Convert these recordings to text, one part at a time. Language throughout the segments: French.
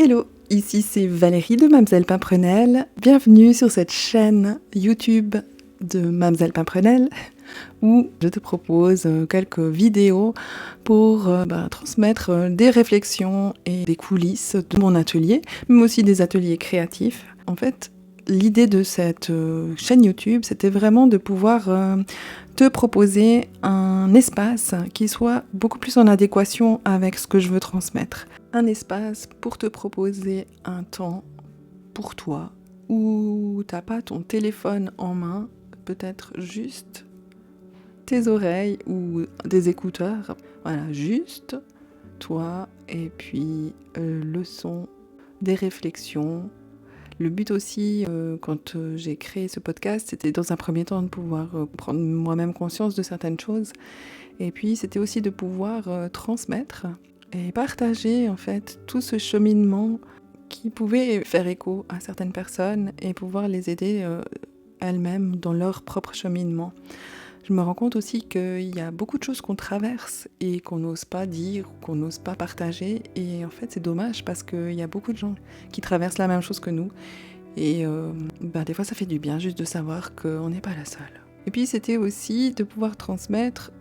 Hello, ici c'est Valérie de Mamselle Pimprenelle. Bienvenue sur cette chaîne YouTube de Mamselle Pimprenelle où je te propose quelques vidéos pour transmettre des réflexions et des coulisses de mon atelier, mais aussi des ateliers créatifs. En fait, l'idée de cette chaîne YouTube, c'était vraiment de pouvoir te proposer un espace qui soit beaucoup plus en adéquation avec ce que je veux transmettre. Un espace pour te proposer un temps pour toi où t'as pas ton téléphone en main, peut-être juste tes oreilles ou des écouteurs. Voilà, juste toi et puis le son, des réflexions. Le but aussi, quand j'ai créé ce podcast, c'était dans un premier temps de pouvoir prendre moi-même conscience de certaines choses. Et puis, c'était aussi de pouvoir transmettre et partager en fait tout ce cheminement qui pouvait faire écho à certaines personnes et pouvoir les aider elles-mêmes dans leur propre cheminement. Je me rends compte aussi qu'il y a beaucoup de choses qu'on traverse et qu'on n'ose pas dire, qu'on n'ose pas partager. Et en fait, c'est dommage parce qu'il y a beaucoup de gens qui traversent la même chose que nous. Et des fois, ça fait du bien juste de savoir qu'on n'est pas la seule. Et puis, c'était aussi de pouvoir transmettre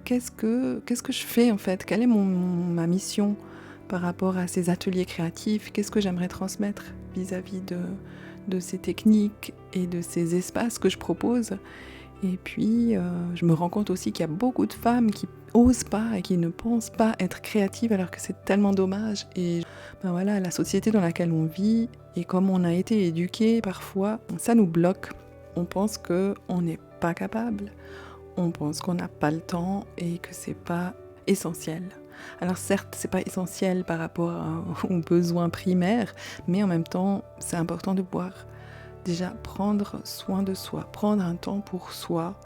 qu'est-ce que je fais en fait, quelle est ma mission par rapport à ces ateliers créatifs, qu'est-ce que j'aimerais transmettre vis-à-vis de ces techniques et de ces espaces que je propose. Et puis, je me rends compte aussi qu'il y a beaucoup de femmes qui n'osent pas et qui ne pensent pas être créatives alors que c'est tellement dommage. Et voilà, la société dans laquelle on vit et comme on a été éduqués parfois, ça nous bloque. On pense qu'on n'est pas capable, on pense qu'on n'a pas le temps et que c'est pas essentiel. Alors certes, c'est pas essentiel par rapport aux besoins primaires, mais en même temps, c'est important de pouvoir déjà prendre soin de soi, prendre un temps pour soi.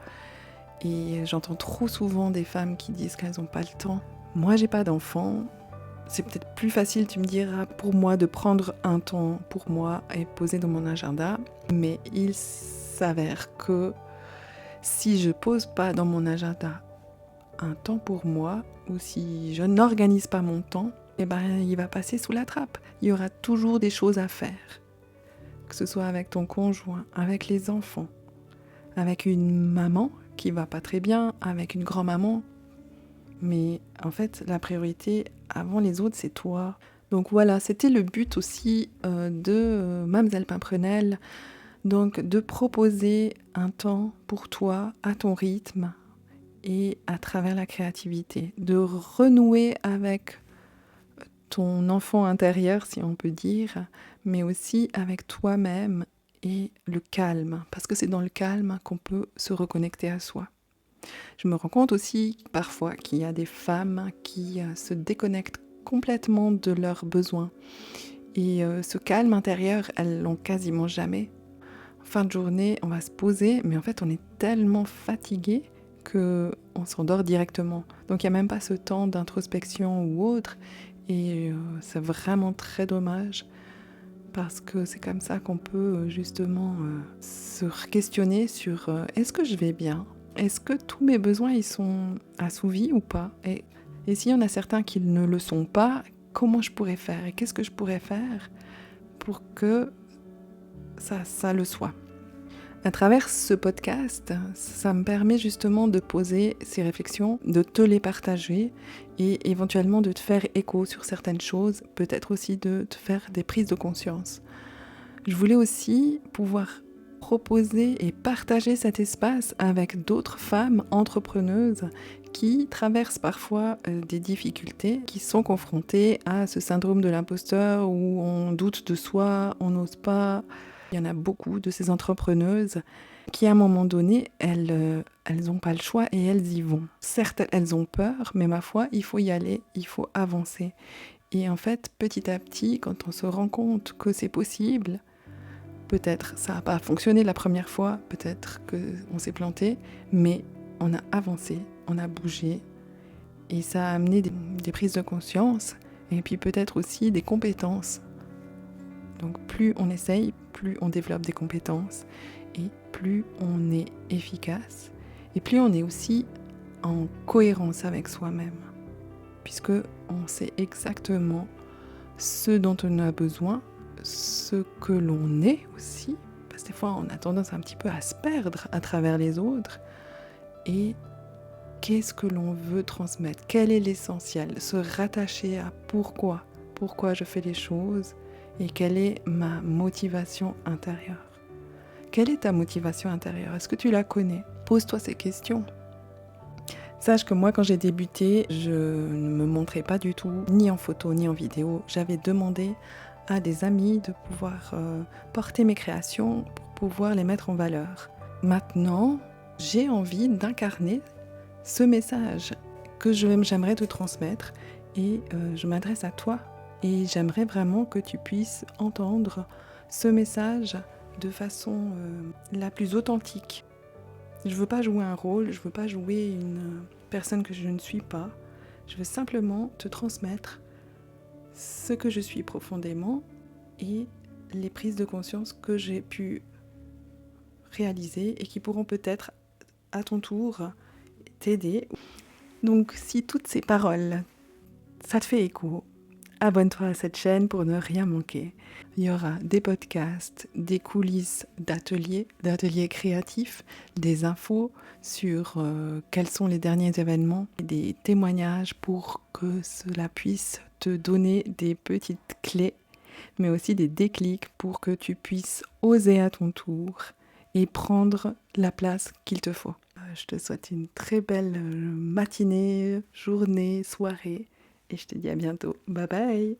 Et j'entends trop souvent des femmes qui disent qu'elles n'ont pas le temps. Moi, j'ai pas d'enfant. C'est peut-être plus facile, tu me diras, pour moi de prendre un temps pour moi et poser dans mon agenda. Mais il s'avère que si je pose pas dans mon agenda un temps pour moi, ou si je n'organise pas mon temps, il va passer sous la trappe. Il y aura toujours des choses à faire. Que ce soit avec ton conjoint, avec les enfants, avec une maman qui va pas très bien, avec une grand-maman. Mais en fait, la priorité avant les autres, c'est toi. Donc voilà, c'était le but aussi de Mamselle Pimprenelle. Donc de proposer un temps pour toi, à ton rythme et à travers la créativité. De renouer avec ton enfant intérieur, si on peut dire, mais aussi avec toi-même et le calme, parce que c'est dans le calme qu'on peut se reconnecter à soi. Je me rends compte aussi parfois qu'il y a des femmes qui se déconnectent complètement de leurs besoins. Et ce calme intérieur, elles l'ont quasiment jamais. En fin de journée, on va se poser, mais en fait, on est tellement fatigué qu'on s'endort directement. Donc il n'y a même pas ce temps d'introspection ou autre. Et c'est vraiment très dommage parce que c'est comme ça qu'on peut justement se questionner sur est-ce que je vais bien ? Est-ce que tous mes besoins ils sont assouvis ou pas ? Et s'il y en a certains qui ne le sont pas, comment je pourrais faire ? Et qu'est-ce que je pourrais faire pour que ça le soit ? À travers ce podcast, ça me permet justement de poser ces réflexions, de te les partager et éventuellement de te faire écho sur certaines choses, peut-être aussi de te faire des prises de conscience. Je voulais aussi pouvoir proposer et partager cet espace avec d'autres femmes entrepreneuses qui traversent parfois des difficultés, qui sont confrontées à ce syndrome de l'imposteur où on doute de soi, on n'ose pas. Il y en a beaucoup de ces entrepreneuses qui, à un moment donné, elles n'ont pas le choix et elles y vont. Certes, elles ont peur, mais ma foi, il faut y aller, il faut avancer. Et en fait, petit à petit, quand on se rend compte que c'est possible, peut-être ça n'a pas fonctionné la première fois, peut-être qu'on s'est planté, mais on a avancé, on a bougé et ça a amené des prises de conscience et puis peut-être aussi des compétences. Donc plus on essaye, plus on développe des compétences et plus on est efficace et plus on est aussi en cohérence avec soi-même. puisque on sait exactement ce dont on a besoin, ce que l'on est aussi, parce que des fois on a tendance un petit peu à se perdre à travers les autres, et qu'est-ce que l'on veut transmettre, quel est l'essentiel, se rattacher à pourquoi je fais les choses et quelle est ma motivation intérieure. Quelle est ta motivation intérieure? Est-ce que tu la connais? Pose-toi ces questions. Sache que moi, quand j'ai débuté, je ne me montrais pas du tout, ni en photo, ni en vidéo. J'avais demandé à des amis de pouvoir porter mes créations pour pouvoir les mettre en valeur. Maintenant, j'ai envie d'incarner ce message que j'aimerais te transmettre et je m'adresse à toi. Et j'aimerais vraiment que tu puisses entendre ce message de façon la plus authentique. Je ne veux pas jouer un rôle, je ne veux pas jouer une personne que je ne suis pas. Je veux simplement te transmettre ce que je suis profondément et les prises de conscience que j'ai pu réaliser et qui pourront peut-être à ton tour t'aider. Donc si toutes ces paroles, ça te fait écho, abonne-toi à cette chaîne pour ne rien manquer. Il y aura des podcasts, des coulisses d'ateliers créatifs, des infos sur quels sont les derniers événements, des témoignages pour que cela puisse te donner des petites clés, mais aussi des déclics pour que tu puisses oser à ton tour et prendre la place qu'il te faut. Je te souhaite une très belle matinée, journée, soirée et je te dis à bientôt. Bye bye!